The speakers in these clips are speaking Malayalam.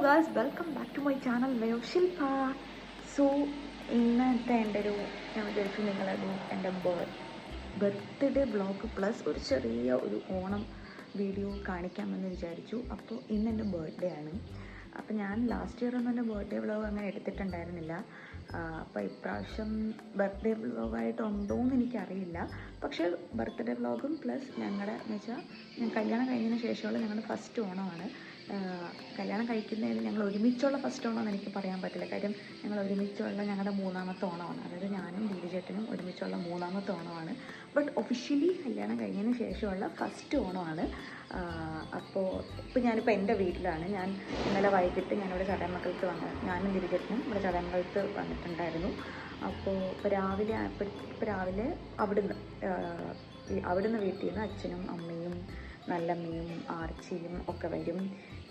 Guys, welcome back to my channel way of Shilpa. So ഇന്നത്തെ എൻ്റെ ഞാൻ വിചാരിച്ചു നിങ്ങളൊരു എൻ്റെ ബർത്ത്ഡേ വ്ളോഗ് പ്ലസ് ഒരു ചെറിയ ഒരു ഓണം വീഡിയോ കാണിക്കാമെന്ന് വിചാരിച്ചു. അപ്പോൾ ഇന്ന് എൻ്റെ ബർത്ത്ഡേ ആണ്. അപ്പോൾ ഞാൻ ലാസ്റ്റ് ഇയർ ഒന്നും എൻ്റെ ബർത്ത്ഡേ വ്ളോഗ് അങ്ങനെ എടുത്തിട്ടുണ്ടായിരുന്നില്ല. അപ്പോൾ ഇപ്രാവശ്യം ബർത്ത്ഡേ വ്ളോഗായിട്ടുണ്ടോ എന്ന് എനിക്കറിയില്ല. പക്ഷേ ബർത്ത്ഡേ വ്ളോഗും പ്ലസ് ഞങ്ങളുടെ എന്ന് വെച്ചാൽ ഞാൻ കല്യാണം കഴിഞ്ഞതിന് ശേഷമുള്ള ഞങ്ങളുടെ ഫസ്റ്റ് ഓണമാണ്. കല്യാണം കഴിക്കുന്നതിന് ഞങ്ങൾ ഒരുമിച്ചുള്ള ഫസ്റ്റ് ഓണമെന്ന് എനിക്ക് പറയാൻ പറ്റില്ല. കാര്യം ഞങ്ങൾ ഒരുമിച്ചുള്ള ഞങ്ങളുടെ മൂന്നാമത്തെ ഓണമാണ്. അതായത് ഞാനും ദീപചേട്ടനും ഒരുമിച്ചുള്ള മൂന്നാമത്തെ ഓണമാണ്. ബട്ട് ഒഫീഷ്യലി കല്യാണം കഴിഞ്ഞതിന് ശേഷമുള്ള ഫസ്റ്റ് ഓണമാണ്. അപ്പോൾ ഞാനിപ്പോൾ എൻ്റെ വീട്ടിലാണ്. ഞാൻ ഇന്നലെ വൈകിട്ട് ഞാനിവിടെ ചടയമംഗലത്ത് ഞാനും ദീപചേട്ടനും ഇവിടെ ചടയമംഗലത്ത് വന്നിട്ടുണ്ടായിരുന്നു. അപ്പോൾ രാവിലെ അവിടുന്ന് വീട്ടിൽ നിന്ന് അച്ഛനും അമ്മയും നല്ലമ്മയും ആർച്ചിയും ഒക്കെ വരും.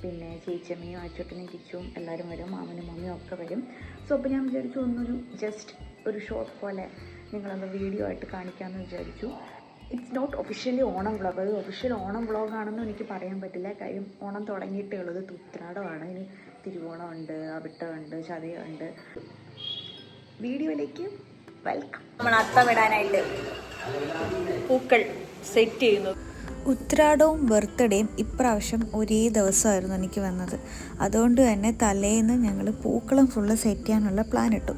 പിന്നെ ചേച്ചിയമ്മയും അച്ചോട്ടനും കിച്ചും എല്ലാവരും വരും. മാമനും മമ്മിയും ഒക്കെ വരും. സോ അപ്പോൾ ഞാൻ വിചാരിച്ചു ജസ്റ്റ് ഒരു ഷോർട്ട് പോലെ നിങ്ങളൊന്ന് വീഡിയോ ആയിട്ട് കാണിക്കാമെന്ന് വിചാരിച്ചു. It's not officially Onam vlog. അത് ഒഫീഷ്യൽ ഓണം വ്ളോഗാണെന്നും എനിക്ക് പറയാൻ പറ്റില്ല. കാര്യം ഓണം തുടങ്ങിയിട്ടേ ഉള്ളത്. ഉത്രാടമാണ്. ഇനി തിരുവോണമുണ്ട്, അവിട്ടമുണ്ട്, ചതയുണ്ട്. വീഡിയോയിലേക്ക് വെൽക്കം. നമ്മൾ അത്തമിടാനായിട്ട് പൂക്കൾ സെറ്റ് ചെയ്യുന്നു. ഉത്രാടവും ബർത്ത്ഡേയും ഇപ്രാവശ്യം ഒരേ ദിവസമായിരുന്നു എനിക്ക് വന്നത്. അതുകൊണ്ട് തന്നെ തലേന്ന് ഞങ്ങൾ പൂക്കളം ഫുള്ള് സെറ്റ് ചെയ്യാനുള്ള പ്ലാൻ ഇട്ടു.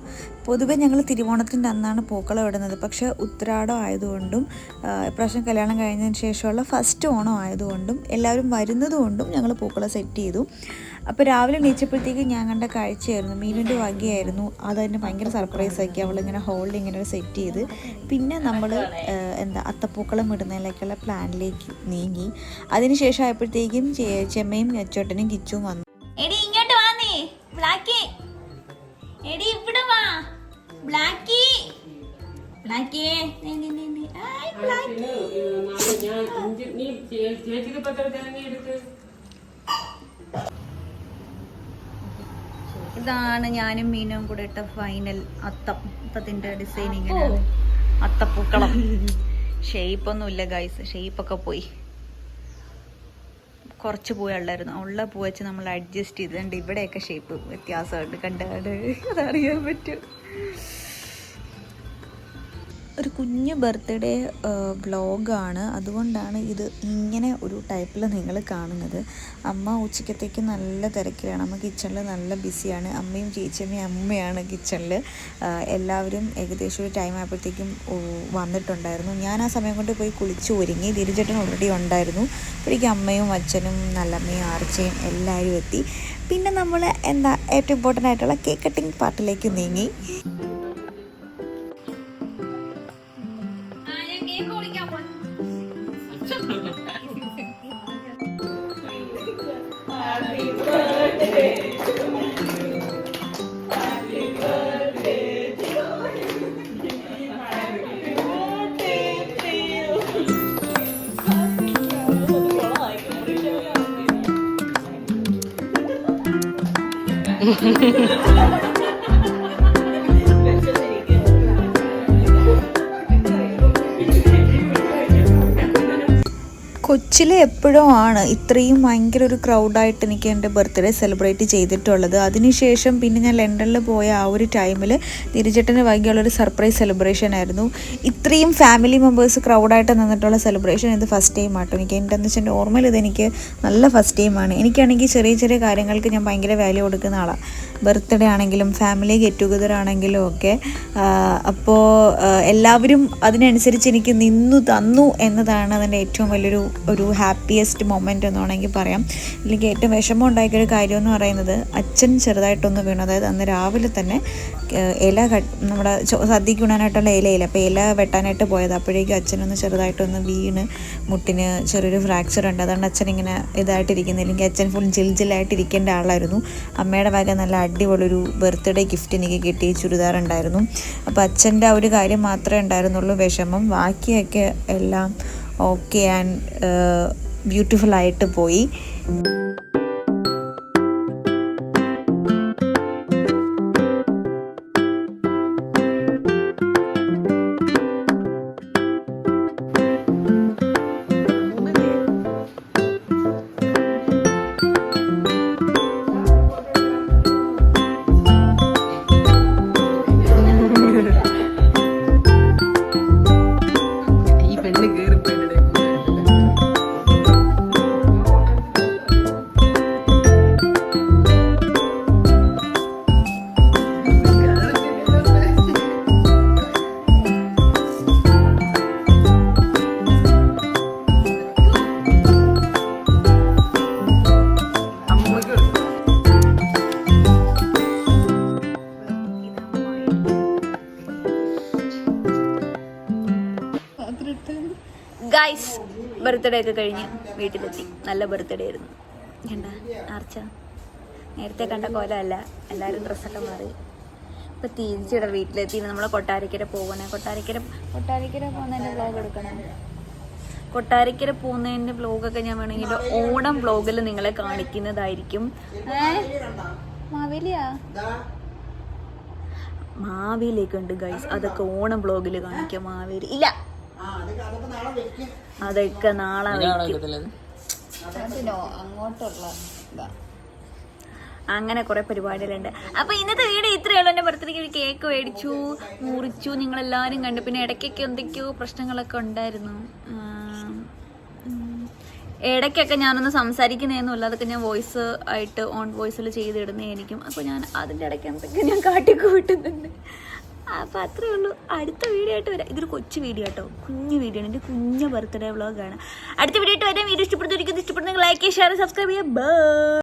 പൊതുവെ ഞങ്ങൾ തിരുവോണത്തിൻ്റെ അന്നാണ് പൂക്കളം ഇടുന്നത്. പക്ഷേ ഉത്രാടം ആയതുകൊണ്ടും ഇപ്രാവശ്യം കല്യാണം കഴിഞ്ഞതിന് ശേഷമുള്ള ഫസ്റ്റ് ഓണം ആയതുകൊണ്ടും എല്ലാവരും വരുന്നതുകൊണ്ടും ഞങ്ങൾ പൂക്കളം സെറ്റ് ചെയ്തു. അപ്പോൾ രാവിലെ എണീച്ചപ്പോഴത്തേക്ക് ഞാൻ കണ്ട കാഴ്ചയായിരുന്നു. മീനുൻ്റെ വകയായിരുന്നു. അത് തന്നെ ഭയങ്കര സർപ്രൈസ് ആക്കി. അവളിങ്ങനെ ഹോളിൽ ഇങ്ങനെ സെറ്റ് ചെയ്ത് പിന്നെ നമ്മൾ അത്തപ്പൂക്കളം ഇടുന്നതിലേക്കുള്ള പ്ലാനിലേക്ക് നീങ്ങി. അതിനുശേഷം ആയപ്പോഴത്തേക്കും ചെമ്മയും അച്ചോട്ടനും കിച്ചും വന്നു. എടി ഇങ്ങോട്ട് വാന്നേ ബ്ലാക്കി. എടി ഇവിടെ വാ ബ്ലാക്കി. ബ്ലാക്കി ഹായ് ബ്ലാക്കി. ഇതാണ് ഞാനും മീനും കൂടെ ഇട്ട ഫൈനൽ അത്തത്തിൻ്റെ ഡിസൈൻ. ഇങ്ങനെ അത്തപ്പൂക്കളം. ഷേപ്പൊന്നുമില്ല ഗൈസ്, ഷേപ്പൊക്കെ പോയി. കുറച്ച് പൂവുള്ളായിരുന്നു. ഉള്ള പൂ വെച്ച് നമ്മൾ അഡ്ജസ്റ്റ് ചെയ്തിട്ടുണ്ട്. ഇവിടെയൊക്കെ ഷേപ്പ് വ്യത്യാസമുണ്ട്. കണ്ടാട് അതറിയാൻ പറ്റും. ഒരു കുഞ്ഞ് ബർത്ത്ഡേ വ്ളോഗാണ്. അതുകൊണ്ടാണ് ഇത് ഇങ്ങനെ ഒരു ടൈപ്പിൽ നിങ്ങൾ കാണുന്നത്. അമ്മ ഉച്ചക്കത്തേക്ക് നല്ല തിരക്കിലാണ്. അമ്മ കിച്ചണിൽ നല്ല ബിസിയാണ്. അമ്മയും ചേച്ചിയമ്മയും അമ്മയാണ് കിച്ചണിൽ. എല്ലാവരും ഏകദേശം ഒരു ടൈം ആയപ്പോഴത്തേക്കും വന്നിട്ടുണ്ടായിരുന്നു. ഞാൻ ആ സമയം കൊണ്ട് പോയി കുളിച്ച് ഒരുങ്ങി. ദിരിചേട്ടൻ ഓൾറെഡി ഉണ്ടായിരുന്നു. അപ്പോഴേക്കും അമ്മയും അച്ഛനും നല്ലമ്മയും ആർച്ചയും എല്ലാവരും എത്തി. പിന്നെ നമ്മൾ ഏറ്റവും ഇമ്പോർട്ടൻ്റ് ആയിട്ടുള്ള കേക്ക് കട്ടിങ് പാർട്ടിലേക്ക് നീങ്ങി. കൊച്ചിലെ എപ്പോഴും ആണ് ഇത്രയും ഭയങ്കര ഒരു ക്രൗഡായിട്ട് എനിക്ക് എൻ്റെ ബർത്ത്ഡേ സെലിബ്രേറ്റ് ചെയ്തിട്ടുള്ളത്. അതിനുശേഷം പിന്നെ ഞാൻ ലണ്ടനിൽ പോയ ആ ഒരു ടൈമിൽ തിരിച്ചേട്ടന് വൈകിയുള്ളൊരു സർപ്രൈസ് സെലിബ്രേഷൻ ആയിരുന്നു. ഇത്രയും ഫാമിലി മെമ്പേഴ്സ് ക്രൗഡായിട്ട് നിന്നിട്ടുള്ള സെലിബ്രേഷൻ ഇത് ഫസ്റ്റ് ടൈം ആട്ടോ എനിക്ക്. എന്താണെന്ന് വെച്ചാൽ നോർമൽ ഇതെനിക്ക് നല്ല ഫസ്റ്റ് ടൈമാണ്. എനിക്കാണെങ്കിൽ ചെറിയ ചെറിയ കാര്യങ്ങൾക്ക് ഞാൻ ഭയങ്കര വാല്യൂ കൊടുക്കുന്ന ആളാണ്. ബർത്ത്ഡേ ആണെങ്കിലും ഫാമിലി ഗെറ്റ് ടുഗദർ ആണെങ്കിലും ഒക്കെ. അപ്പോൾ എല്ലാവരും അതിനനുസരിച്ച് എനിക്ക് തന്നു എന്നതാണ് അതിൻ്റെ ഏറ്റവും വലിയൊരു ഹാപ്പിയസ്റ്റ് മൊമെൻ്റ് എന്ന് വേണമെങ്കിൽ പറയാം. അല്ലെങ്കിൽ ഏറ്റവും വിഷമം ഉണ്ടാക്കിയൊരു കാര്യം എന്ന് പറയുന്നത് അച്ഛൻ ചെറുതായിട്ടൊന്ന് വീണു. അതായത് അന്ന് രാവിലെ തന്നെ ഇല നമ്മുടെ സദ്യക്ക് ഉണ്ണാനായിട്ടുള്ള ഇലയില്ല. അപ്പോൾ ഇല വെട്ടാനായിട്ട് പോയത്. അപ്പോഴേക്കും അച്ഛനൊന്ന് ചെറുതായിട്ടൊന്ന് വീണ് മുട്ടിന് ചെറിയൊരു ഫ്രാക്ചർ ഉണ്ട്. അതുകൊണ്ട് അച്ഛൻ ഇങ്ങനെ ഇതായിട്ടിരിക്കുന്നത്. അല്ലെങ്കിൽ അച്ഛൻ ഫുൾ ജിൽജിലായിട്ടിരിക്കേണ്ട ആളായിരുന്നു. അമ്മയുടെ വക നല്ല അടിപൊളിയൊരു ബർത്ത്ഡേ ഗിഫ്റ്റ് എനിക്ക് കിട്ടി. ചുരിദാറുണ്ടായിരുന്നു. അപ്പോൾ അച്ഛൻ്റെ ആ ഒരു കാര്യം മാത്രമേ ഉണ്ടായിരുന്നുള്ളൂ വിഷമം. ബാക്കിയൊക്കെ എല്ലാം ഓക്കെ ആൻഡ് ബ്യൂട്ടിഫുള്ളായിട്ട് പോയി. ബർത്ത്ഡേ ഒക്കെ കഴിഞ്ഞ് വീട്ടിലെത്തി. നല്ല ബർത്ത്ഡേ ആയിരുന്നു. കണ്ട ആർച്ച നേരത്തെ കണ്ട കോലമല്ല, എല്ലാവരും ഡ്രസ്സൊക്കെ മാറി. ഇപ്പം തിരിച്ചിടെ വീട്ടിലെത്തി. നമ്മൾ കൊട്ടാരക്കര പോകണേ. കൊട്ടാരക്കര പോകുന്നതിൻ്റെ വ്ളോഗ് എടുക്കണം. കൊട്ടാരക്കര പോകുന്നതിൻ്റെ വ്ളോഗൊക്കെ ഞാൻ വേണമെങ്കിൽ ഓണം വ്ളോഗിൽ നിങ്ങളെ കാണിക്കുന്നതായിരിക്കും. മാവേലിയൊക്കെ ഉണ്ട് ഗൈസ്, അതൊക്കെ ഓണം വ്ളോഗിൽ കാണിക്കാം. മാവേലി ഇല്ല, അതൊക്കെ നാളെ അങ്ങോട്ടുള്ള അങ്ങനെ കുറെ പരിപാടികളുണ്ട്. അപ്പൊ ഇന്നത്തെ വീഡിയോ ഇത്രയേ ഉള്ളൂ. എൻ്റെ ബർത്ത്ഡേക്ക് ഒരു കേക്ക് മേടിച്ചു, മുറിച്ചു, നിങ്ങളെല്ലാവരും കണ്ടു. പിന്നെ ഇടയ്ക്കൊക്കെ എന്തൊക്കെയോ പ്രശ്നങ്ങളൊക്കെ ഉണ്ടായിരുന്നു. ഇടയ്ക്കൊക്കെ ഞാനൊന്ന് സംസാരിക്കുന്നതൊന്നുമില്ല, അതൊക്കെ ഞാൻ വോയിസ് ആയിട്ട് ഓൺ വോയിസിൽ ചെയ്തിടുന്നതായിരിക്കും. അപ്പോൾ ഞാൻ അതിൻ്റെ ഇടയ്ക്ക് എന്തൊക്കെ ഞാൻ കാട്ടിക്കൂട്ടുന്നുണ്ട്. അപ്പോൾ അത്രയേ ഉള്ളൂ. അടുത്ത വീഡിയോ ആയിട്ട് വരാം. ഇതൊരു കൊച്ചു വീഡിയോ കേട്ടോ, കുഞ്ഞു വീഡിയോ ആണ്, എൻ്റെ കുഞ്ഞു ബർത്ത്ഡേ വ്ളോഗാണ്. അടുത്ത വീഡിയോ ആയിട്ട് വരാം. വീഡിയോ ഇഷ്ടപ്പെടുന്നവർക്ക് ഇഷ്ടപ്പെടുന്നെങ്കിൽ ലൈക്ക്, ഷെയർ, സബ്സ്ക്രൈബ് ചെയ്യുക. ബൈ.